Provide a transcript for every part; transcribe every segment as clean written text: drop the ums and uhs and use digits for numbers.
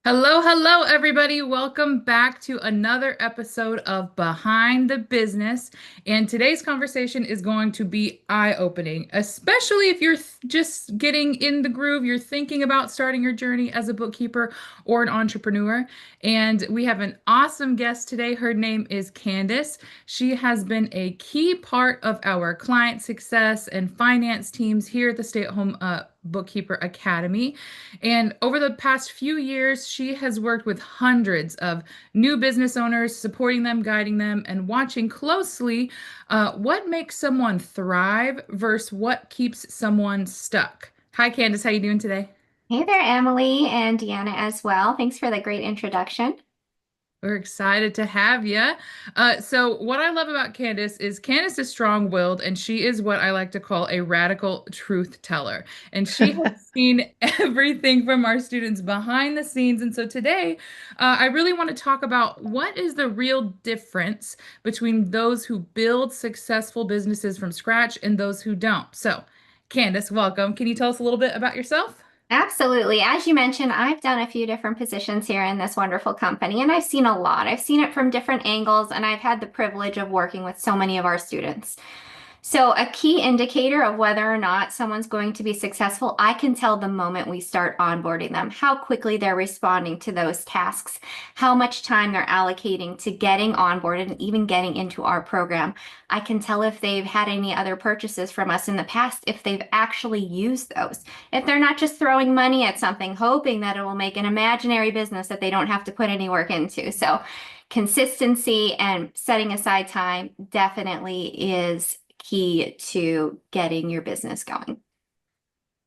Hello, hello, everybody. Welcome back to another episode of Behind the Business. And today's conversation is going to be eye-opening, especially if you're just getting in the groove, you're thinking about starting your journey as a bookkeeper or an entrepreneur. And we have an awesome guest today. Her name is Candace. She has been a key part of our client success and finance teams here at the Stay at Home Bookkeeper Academy. And over the past few years, she has worked with hundreds of new business owners, supporting them, guiding them, and watching closely what makes someone thrive versus what keeps someone stuck. Hi, Candace. How you doing today? Hey there, Emily and Deanna as well. Thanks for the great introduction. We're excited to have you. So, what I love about Candace is Candace is strong-willed, and she is what I like to call a radical truth teller. And she has seen everything from our students behind the scenes. And so today, I really want to talk about what is the real difference between those who build successful businesses from scratch and those who don't. So, Candace, welcome. Can you tell us a little bit about yourself? Absolutely. As you mentioned, I've done a few different positions here in this wonderful company, and I've seen a lot. I've seen it from different angles, and I've had the privilege of working with so many of our students. So, a key indicator of whether or not someone's going to be successful, I can tell the moment we start onboarding them, how quickly they're responding to those tasks, how much time they're allocating to getting onboarded and even getting into our program. I can tell if they've had any other purchases from us in the past, if they've actually used those. If they're not just throwing money at something, hoping that it will make an imaginary business that they don't have to put any work into. So, consistency and setting aside time definitely is key to getting your business going.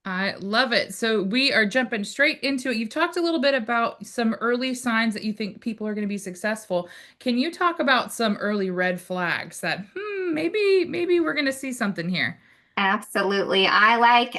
I love it. So we are jumping straight into it. You've talked a little bit about some early signs that you think people are going to be successful. Can you talk about some early red flags that, maybe we're going to see something here? Absolutely. I like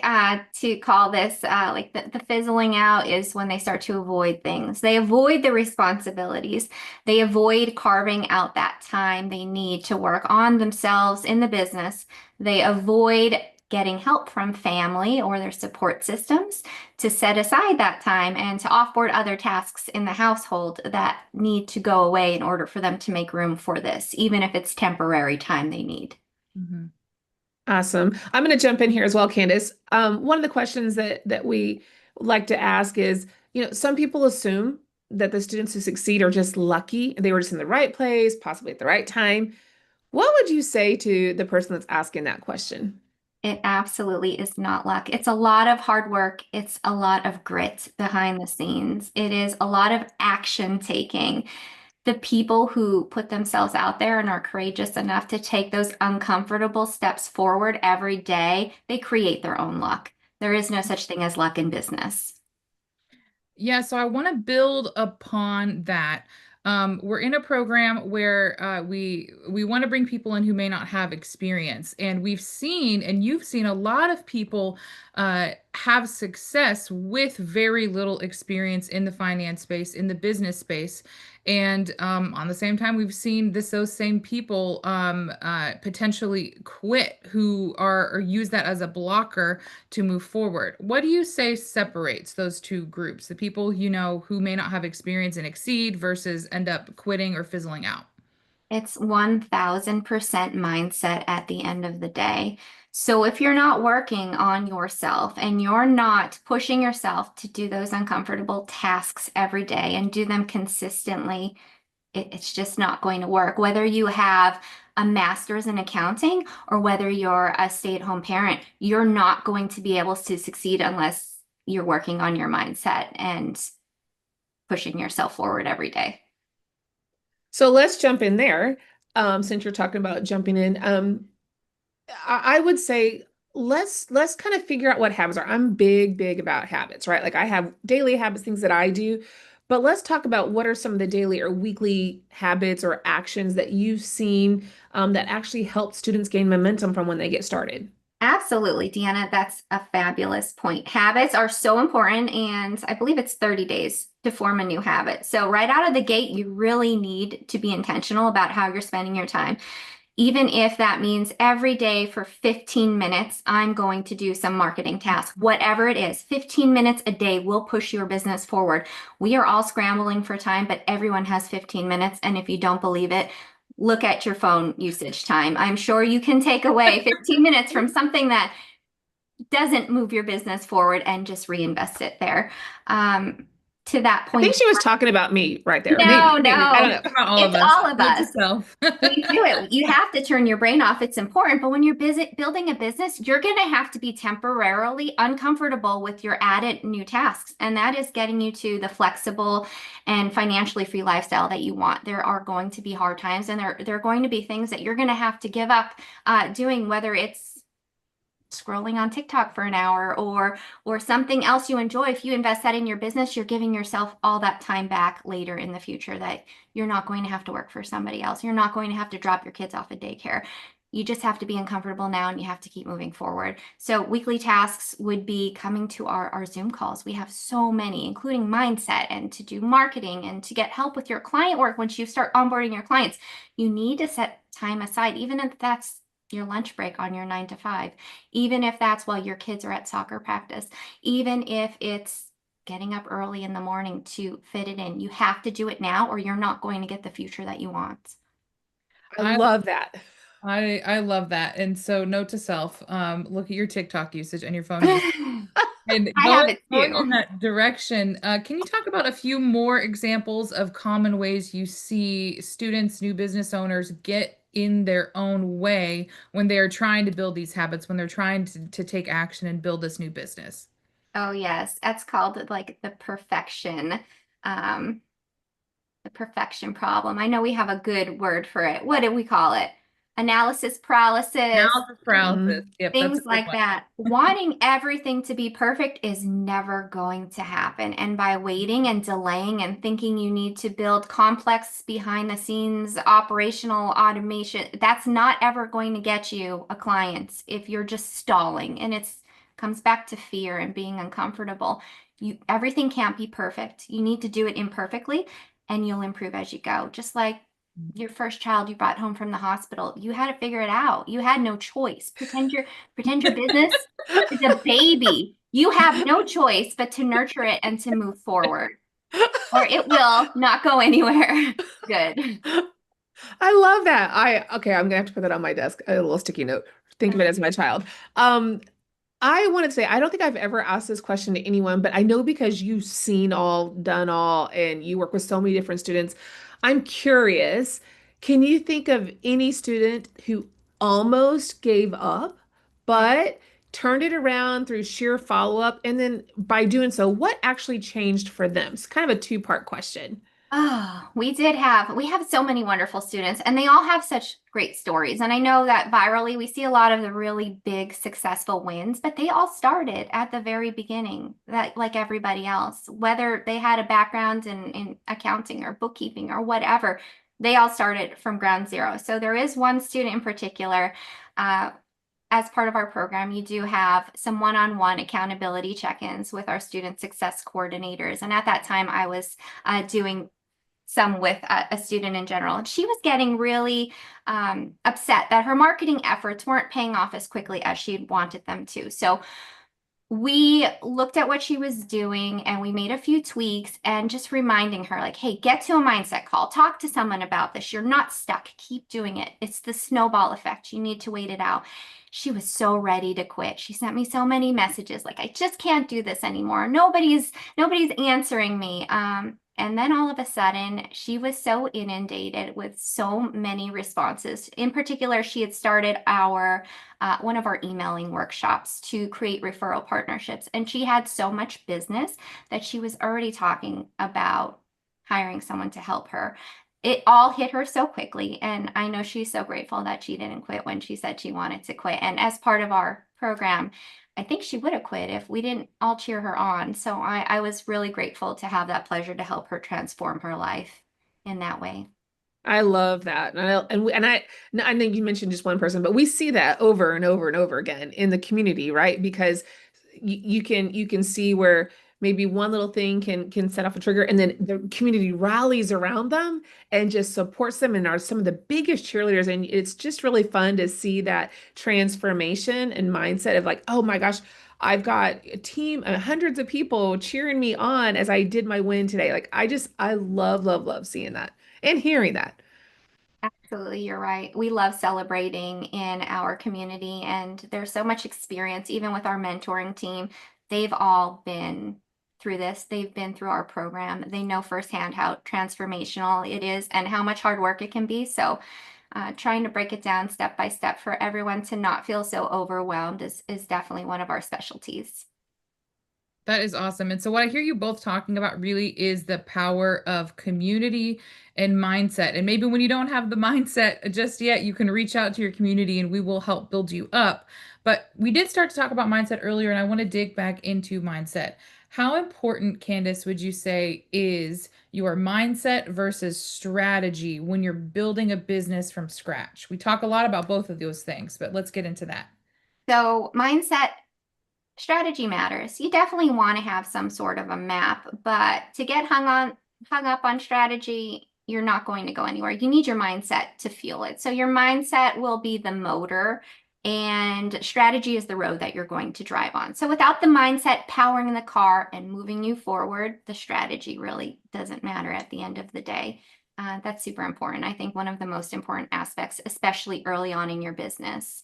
to call this like the fizzling out is when they start to avoid things. They avoid the responsibilities. They avoid carving out that time they need to work on themselves in the business. They avoid getting help from family or their support systems to set aside that time and to offboard other tasks in the household that need to go away in order for them to make room for this, even if it's temporary time they need. Mhm. Awesome. I'm going to jump in here as well, Candace. One of the questions that we like to ask is, some people assume that the students who succeed are just lucky. They were just in the right place, possibly at the right time. What would you say to the person that's asking that question? It absolutely is not luck. It's a lot of hard work. It's a lot of grit behind the scenes. It is a lot of action taking. The people who put themselves out there and are courageous enough to take those uncomfortable steps forward every day, they create their own luck. There is no such thing as luck in business. Yeah, so I want to build upon that. We're in a program where we want to bring people in who may not have experience, and we've seen, and you've seen a lot of people have success with very little experience in the finance space, in the business space, and on the same time, we've seen those same people potentially quit who are or use that as a blocker to move forward. What do you say separates those two groups, the people who may not have experience and exceed versus end up quitting or fizzling out? It's 1000% mindset at the end of the day. So if you're not working on yourself and you're not pushing yourself to do those uncomfortable tasks every day and do them consistently, it's just not going to work. Whether you have a master's in accounting or whether you're a stay-at-home parent, you're not going to be able to succeed unless you're working on your mindset and pushing yourself forward every day. So let's jump in there. Since you're talking about jumping in, I would say let's kind of figure out what habits are. I'm big about habits, right? Like I have daily habits, things that I do, but let's talk about what are some of the daily or weekly habits or actions that you've seen that actually help students gain momentum from when they get started. Absolutely, Deanna. That's a fabulous point. Habits are so important, and I believe it's 30 days to form a new habit. So, right out of the gate, you really need to be intentional about how you're spending your time. Even if that means every day for 15 minutes, I'm going to do some marketing task, whatever it is, 15 minutes a day will push your business forward. We are all scrambling for time, but everyone has 15 minutes. And if you don't believe it, look at your phone usage time. I'm sure you can take away 15 minutes from something that doesn't move your business forward and just reinvest it there. To that I think point, she was talking about me right there. no, Maybe. I no, don't know. About all of it's us. all of Note to us. self. We do it. You have to turn your brain off. It's important. But when you're busy building a business, you're going to have to be temporarily uncomfortable with your added new tasks. And that is getting you to the flexible and financially free lifestyle that you want. There are going to be hard times, and there are going to be things that you're going to have to give up doing, whether it's scrolling on TikTok for an hour or something else you enjoy. If you invest that in your business, you're giving yourself all that time back later in the future that you're not going to have to work for somebody else. You're not going to have to drop your kids off at daycare. You just have to be uncomfortable now, and you have to keep moving forward. So weekly tasks would be coming to our Zoom calls. We have so many, including mindset and to do marketing and to get help with your client work. Once you start onboarding your clients, you need to set time aside, even if that's your lunch break on your 9 to 5, even if that's while your kids are at soccer practice, even if it's getting up early in the morning to fit it in. You have to do it now, or you're not going to get the future that you want. I I love that. I love that. And so note to self, look at your TikTok usage and your phone usage. I And have it going in too. that direction, can you talk about a few more examples of common ways you see students, new business owners get in their own way when they are trying to build these habits, when they're trying to take action and build this new business? Oh, yes. That's called like um, the perfection problem. I know we have a good word for it. What do we call it? Analysis paralysis. Analysis paralysis. Yep, that's a Things good like one. that. Wanting everything to be perfect is never going to happen. And by waiting and delaying and thinking you need to build complex behind the scenes operational automation, that's not ever going to get you a client if you're just stalling. And it's comes back to fear and being uncomfortable. Everything can't be perfect. You need to do it imperfectly, and you'll improve as you go. Just like your first child you brought home from the hospital, you had to figure it out. You had no choice. Pretend your business is a baby. You have no choice but to nurture it and to move forward, or it will not go anywhere. Good. I love that. Okay, I'm gonna have to put that on my desk, a little sticky note. Think of it as my child. Um, I want to say I don't think I've ever asked this question to anyone, but I know because you've seen all, done all, and you work with so many different students. I'm curious, can you think of any student who almost gave up, but turned it around through sheer follow-up? And then by doing so, what actually changed for them? It's kind of a two-part question. Oh, we have so many wonderful students, and they all have such great stories. And I know that virally we see a lot of the really big successful wins, but they all started at the very beginning, that like everybody else, whether they had a background in accounting or bookkeeping or whatever, they all started from ground zero. So there is one student in particular. Uh, as part of our program, you do have some one-on-one accountability check-ins with our student success coordinators. And at that time, I was doing some with a student in general. And she was getting really upset that her marketing efforts weren't paying off as quickly as she'd wanted them to. So we looked at what she was doing and we made a few tweaks and just reminding her, like, hey, get to a mindset call, talk to someone about this. You're not stuck. Keep doing it. It's the snowball effect. You need to wait it out. She was so ready to quit. She sent me so many messages like, I just can't do this anymore. Nobody's answering me. And then all of a sudden, she was so inundated with so many responses. In particular, she had started one of our emailing workshops to create referral partnerships. And she had so much business that she was already talking about hiring someone to help her. It all hit her so quickly. And I know she's so grateful that she didn't quit when she said she wanted to quit. And as part of our program, I think she would have quit if we didn't all cheer her on. So I was really grateful to have that pleasure to help her transform her life in that way. I love that. And I think you mentioned just one person, but we see that over and over and over again in the community, right? Because you can see where maybe one little thing can set off a trigger, and then the community rallies around them and just supports them and are some of the biggest cheerleaders. And it's just really fun to see that transformation and mindset of like, oh my gosh, I've got a team, hundreds of people cheering me on as I did my win today. Like I love, love, love seeing that and hearing that. Absolutely, you're right. We love celebrating in our community, and there's so much experience, even with our mentoring team. They've all been through this, they've been through our program. They know firsthand how transformational it is and how much hard work it can be. So, trying to break it down step by step for everyone to not feel so overwhelmed is definitely one of our specialties. That is awesome. And so, what I hear you both talking about really is the power of community and mindset. And maybe when you don't have the mindset just yet, you can reach out to your community and we will help build you up. But we did start to talk about mindset earlier, and I want to dig back into mindset. How important, Candace, would you say is your mindset versus strategy when you're building a business from scratch? We talk a lot about both of those things, but let's get into that. So, mindset strategy matters. You definitely want to have some sort of a map, but to get hung up on strategy, you're not going to go anywhere. You need your mindset to fuel it. So your mindset will be the motor and strategy is the road that you're going to drive on. So without the mindset powering the car and moving you forward, the strategy really doesn't matter at the end of the day. That's super important. I think one of the most important aspects, especially early on in your business.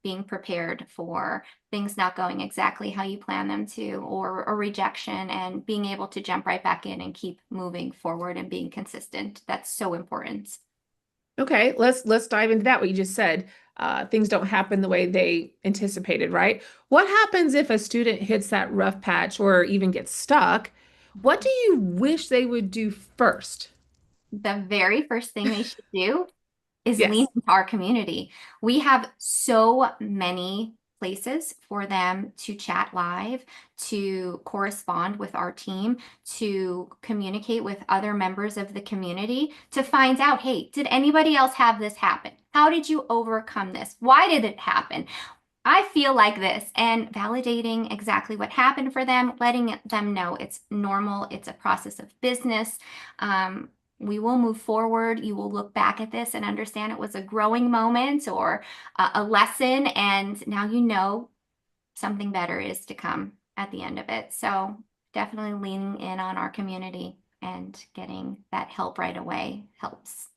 Being prepared for things not going exactly how you plan them to, or a rejection, and being able to jump right back in and keep moving forward and being consistent. That's so important. Okay, let's dive into that, what you just said. Things don't happen the way they anticipated, right? What happens if a student hits that rough patch or even gets stuck? What do you wish they would do first? The very first thing they should do is lean Yes. into our community. We have so many places for them to chat live, to correspond with our team, to communicate with other members of the community, to find out, hey, did anybody else have this happen? How did you overcome this? Why did it happen? I feel like this, and validating exactly what happened for them, letting them know it's normal, it's a process of business. Um, we will move forward. You will look back at this and understand it was a growing moment or a lesson, and now you know something better is to come at the end of it. So definitely leaning in on our community and getting that help right away helps.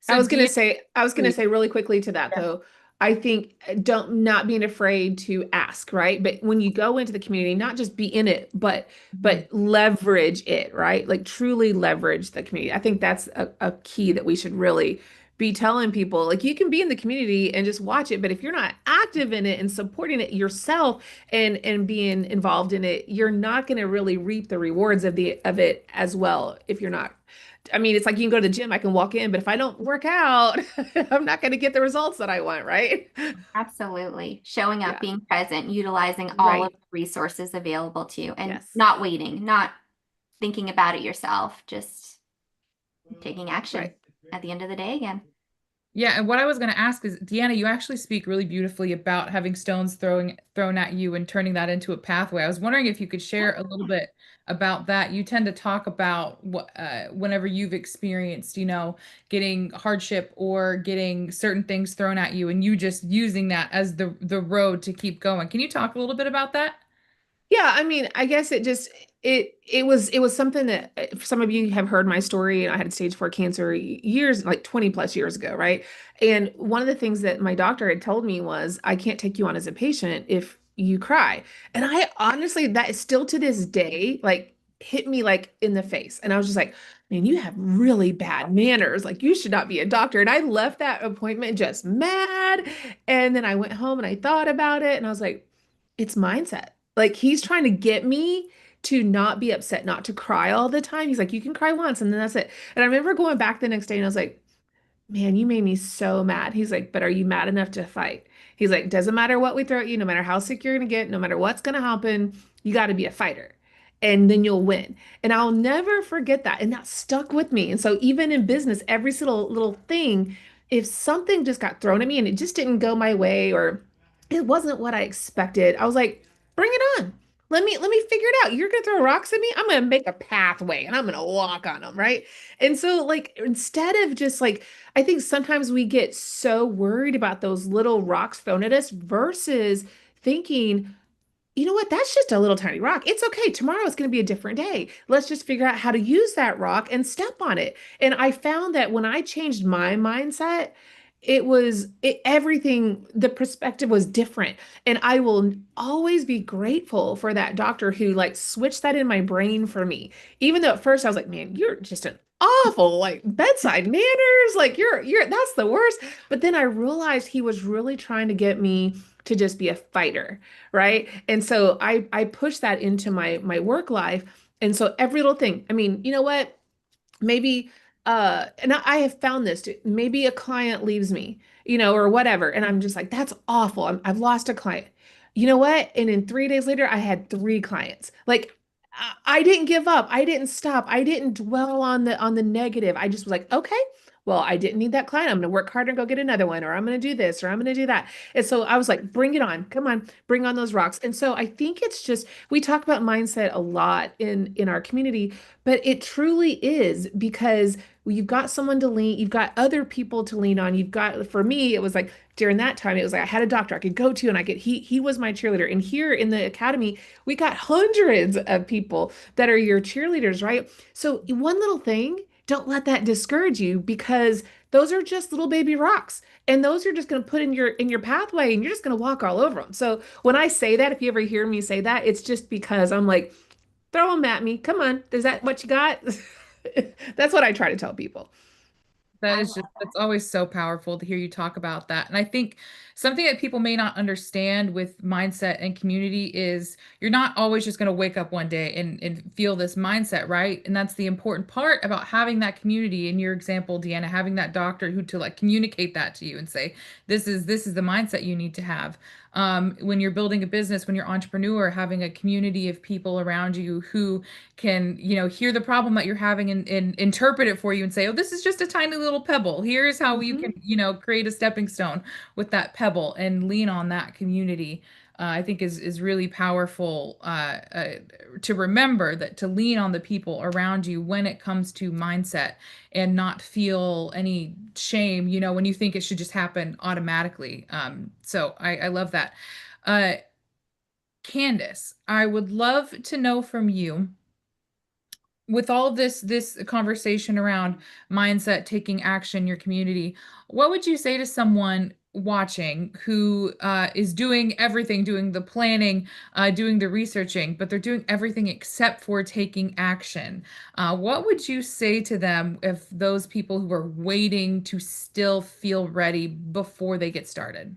So, Deanna, I was gonna say really quickly to that though. I think don't not being afraid to ask, right? But when you go into the community, not just be in it, but leverage it, right? Like truly leverage the community. I think that's a key that we should really be telling people. Like you can be in the community and just watch it, but if you're not active in it and supporting it yourself and being involved in it, you're not going to really reap the rewards of it as well if you're not. I mean, it's like you can go to the gym, I can walk in, but if I don't work out, I'm not going to get the results that I want, right? Absolutely. Showing up, Yeah, being present, utilizing all of right. the resources available to you, and Yes, not waiting, not thinking about it yourself, just taking action right. at the end of the day again. yeah, and what I was going to ask is, Deanna, you actually speak really beautifully about having stones thrown at you and turning that into a pathway. I was wondering if you could share a little bit about that. You tend to talk about what whenever you've experienced, getting hardship or getting certain things thrown at you, and you just using that as the road to keep going. Can you talk a little bit about that? Yeah, I mean, I guess it was something that some of you have heard my story. I had stage 4 cancer years, like 20 plus years ago, right? And one of the things that my doctor had told me was, I can't take you on as a patient if you cry. And I honestly, that is still to this day, like hit me like in the face. And I was just like, man, you have really bad manners. Like you should not be a doctor. And I left that appointment just mad. And then I went home and I thought about it and I was like, it's mindset. Like he's trying to get me to not be upset, not to cry all the time. He's like, you can cry once and then that's it. And I remember going back the next day and I was like, man, you made me so mad. He's like, but are you mad enough to fight? He's like, doesn't matter what we throw at you, no matter how sick you're gonna get, no matter what's gonna happen, you got to be a fighter. And then you'll win. And I'll never forget that. And that stuck with me. And so even in business, every single little thing, if something just got thrown at me and it just didn't go my way or it wasn't what I expected, I was like, bring it on. Let me figure it out. You're gonna throw rocks at me. I'm gonna make a pathway and I'm gonna walk on them, right? And so, like, instead of just like, I think sometimes we get so worried about those little rocks thrown at us versus thinking, you know what? That's just a little tiny rock. It's okay. Tomorrow is going to be a different day. Let's just figure out how to use that rock and step on it. And I found that when I changed my mindset, everything, the perspective was different. And I will always be grateful for that doctor who like switched that in my brain for me. Even though at first I was like, man, you're just an awful like bedside manners. Like that's the worst. But then I realized he was really trying to get me to just be a fighter, right? And so I push that into my work life. And so every little thing, I mean, you know what? Maybe and I have found this too. Maybe a client leaves me, or whatever, and I'm just like, that's awful. I've lost a client. You know what? And then 3 days later, I had three clients. Like I didn't give up. I didn't stop. I didn't dwell on the negative. I just was like, okay, well, I didn't need that client. I'm going to work harder and go get another one, or I'm going to do this, or I'm going to do that. And so I was like, bring it on. Come on, bring on those rocks. And so I think it's just we talk about mindset a lot in our community, but it truly is because you've got someone to lean, you've got other people to lean on. You've got, for me, it was like during that time, it was like I had a doctor I could go to and he was my cheerleader. And here in the academy, we got hundreds of people that are your cheerleaders, right? So one little thing, don't let that discourage you because those are just little baby rocks. And those are just going to put in your pathway and you're just going to walk all over them. So when I say that, if you ever hear me say that, it's just because I'm like, throw them at me. Come on. Is that what you got? That's what I try to tell people. That I is just, that's always so powerful to hear you talk about that. And I think something that people may not understand with mindset and community is you're not always just going to wake up one day and feel this mindset, right? And that's the important part about having that community. In your example, Deanna, having that doctor who to like communicate that to you and say, this is the mindset you need to have. When you're building a business, when you're entrepreneur, having a community of people around you who can, hear the problem that you're having and interpret it for you and say, oh, this is just a tiny little pebble. Here's how you can, Mhm. create a stepping stone with that pebble and lean on that community. I think is really powerful to remember that to lean on the people around you when it comes to mindset and not feel any shame, when you think it should just happen automatically. So I love that. Uh, Candace, I would love to know from you with all of this conversation around mindset, taking action, your community, what would you say to someone watching who is doing everything, doing the planning, doing the researching, but they're doing everything except for taking action? What would you say to them if those people who are waiting to still feel ready before they get started?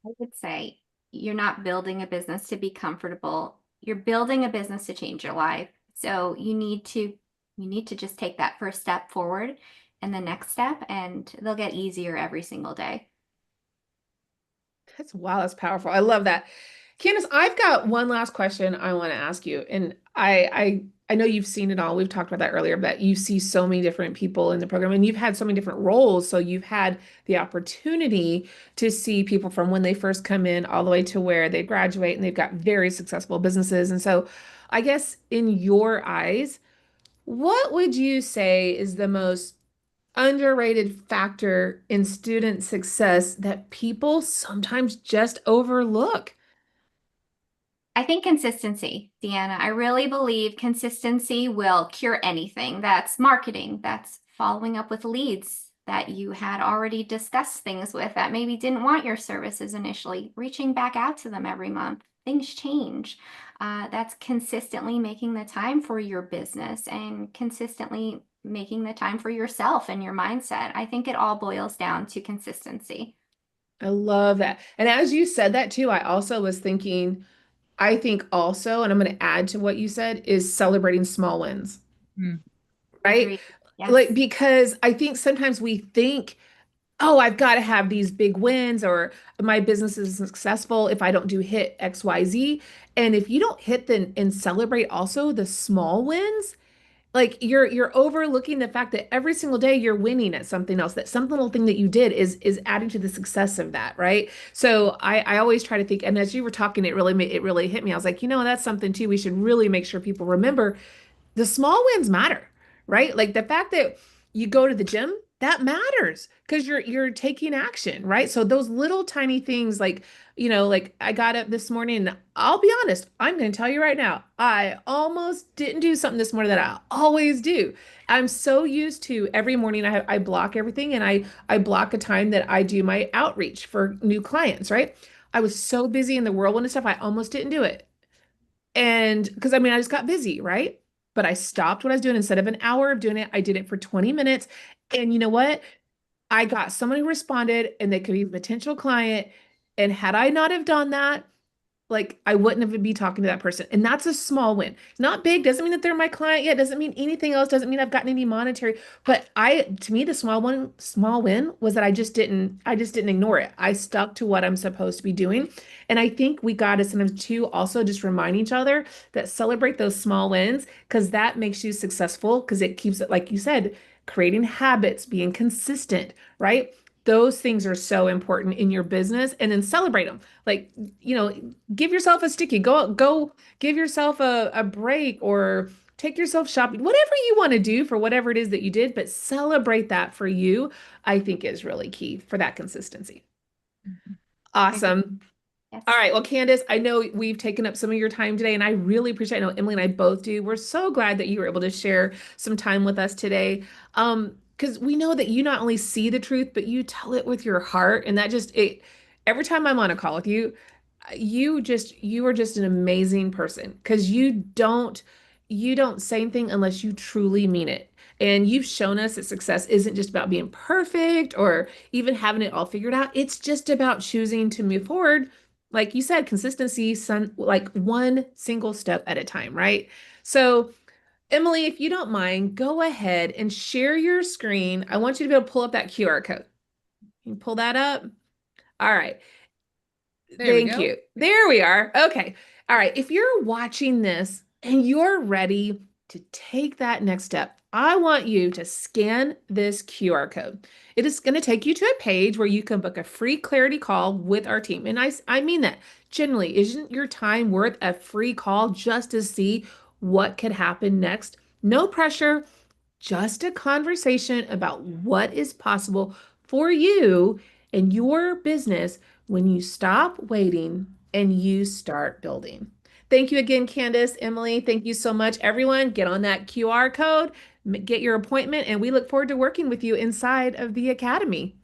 would say you're not building a business to be comfortable. You're building a business to change your life. So you need to just take that first step forward and the next step, and they'll get easier every single day. That's wow, that's powerful. I love that. Candace, I've got one last question I want to ask you. And I know you've seen it all. We've talked about that earlier, but you see so many different people in the program and you've had so many different roles. So you've had the opportunity to see people from when they first come in all the way to where they graduate and they've got very successful businesses. And so I guess in your eyes, what would you say is the most underrated factor in student success that people sometimes just overlook? I think consistency, Deanna. I really believe consistency will cure anything. That's marketing, that's following up with leads that you had already discussed things with that maybe didn't want your services initially, reaching back out to them every month. Things change. That's consistently making the time for your business and consistently making the time for yourself and your mindset. I think it all boils down to consistency. I love that. And as you said that too, I also was thinking, I think also, and I'm going to add to what you said, is celebrating small wins, Mm, right? Agreed. Like, Yes. because I think sometimes we think, oh, I've got to have these big wins or my business is successful if I don't do hit XYZ. And if you don't hit and celebrate also the small wins, Like you're overlooking the fact that every single day you're winning at something else, that some little thing that you did is adding to the success of that, right? So I always try to think, and as you were talking, it really hit me. I was like, that's something too. We should really make sure people remember the small wins matter, right? Like the fact that you go to the gym, that matters because you're taking action, right? So those little tiny things like, like I got up this morning and I'll be honest, I'm going to tell you right now, I almost didn't do something this morning that I always do. I'm so used to every morning I block everything and I block a time that I do my outreach for new clients, right? I was so busy in the whirlwind and stuff, I almost didn't do it. And because I mean, I just got busy, right? But I stopped what I was doing. Instead of an hour of doing it, I did it for 20 minutes. And you know what? I got someone who responded and they could be a potential client. And had I not have done that, like I wouldn't have be talking to that person. And that's a small win. Not big, doesn't mean that they're my client yet, doesn't mean anything else, doesn't mean I've gotten any monetary. But to me, the small win was that I just didn't ignore it. I stuck to what I'm supposed to be doing. And I think we got to sometimes too also just remind each other that celebrate those small wins because that makes you successful because it keeps it, like you said, creating habits, being consistent, right? Those things are so important in your business and then celebrate them. Like, you know, give yourself a sticky, go give yourself a break or take yourself shopping, whatever you want to do for whatever it is that you did, but celebrate that for you, I think is really key for that consistency. Mhm. Agree. Awesome. All Yes. right. Well, Candace, I know we've taken up some of your time today, and I really appreciate. I know Emily and I both do. We're so glad that you were able to share some time with us today. Because we know that you not only see the truth, but you tell it with your heart, and that just it. Every time I'm on a call with you, you are just an amazing person because you don't say anything unless you truly mean it. And you've shown us that success isn't just about being perfect or even having it all figured out. It's just about choosing to move forward like you said, consistency, like one single step at a time, right? So, Emily, if you don't mind, go ahead and share your screen. I want you to be able to pull up that QR code. You can pull that up. All right. There we Thank go. you. There we are. Okay. All right. If you're watching this and you're ready to take that next step, I want you to scan this QR code. It is going to take you to a page where you can book a free clarity call with our team. And I mean that genuinely. Isn't your time worth a free call just to see what could happen next? No pressure, just a conversation about what is possible for you and your business when you stop waiting and you start building. Thank you again, Candace, Emily. Thank you so much. Everyone, get on that QR code, get your appointment, and we look forward to working with you inside of the Academy.